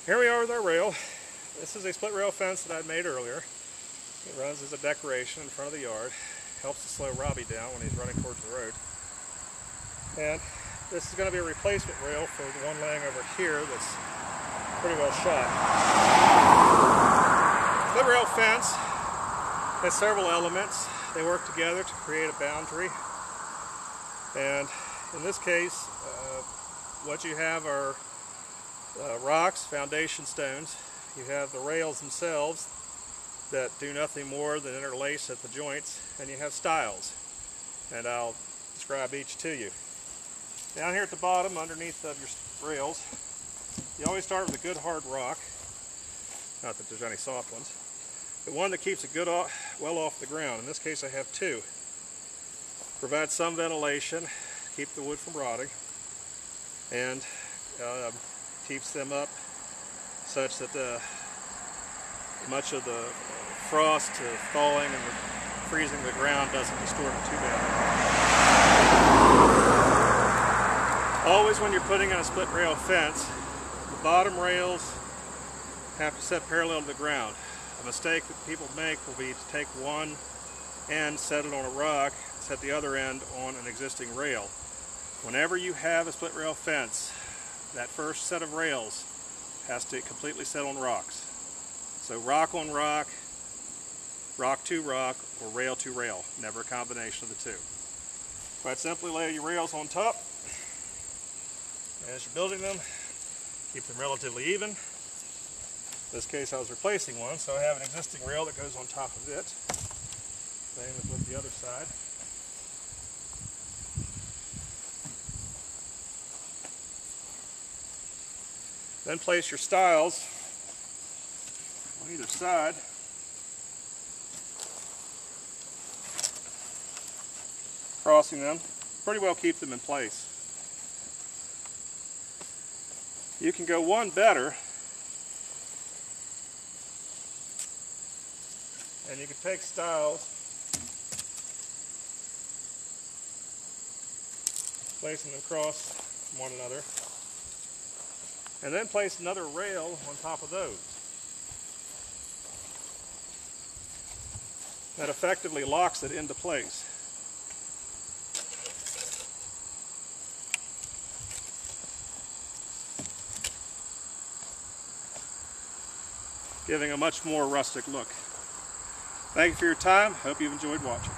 Here we are with our rail. This is a split rail fence that I made earlier. It runs as a decoration in front of the yard. Helps to slow Robbie down when he's running towards the road. And this is going to be a replacement rail for the one laying over here that's pretty well shot. Split rail fence has several elements. They work together to create a boundary. And in this case, what you have are rocks, foundation stones. You have the rails themselves that do nothing more than interlace at the joints, and you have stiles. And I'll describe each to you. Down here at the bottom, underneath of your rails, you always start with a good hard rock. Not that there's any soft ones. But one that keeps it good well off the ground. In this case I have two. Provides some ventilation, keep the wood from rotting, and keeps them up such that much of the frost to thawing and freezing the ground doesn't distort it too bad. Always when you're putting in a split rail fence, the bottom rails have to set parallel to the ground. A mistake that people make will be to take one end, set it on a rock, set the other end on an existing rail. Whenever you have a split rail fence, that first set of rails has to completely set on rocks. So rock on rock, rock to rock, or rail to rail. Never a combination of the two. Quite simply lay your rails on top. As you're building them, keep them relatively even. In this case I was replacing one, so I have an existing rail that goes on top of it. Same as with the other side. Then place your stiles on either side. Crossing them, pretty well keep them in place. You can go one better, and you can take stiles, placing them across one another, and then place another rail on top of those. That effectively locks it into place. Giving a much more rustic look. Thank you for your time. Hope you've enjoyed watching.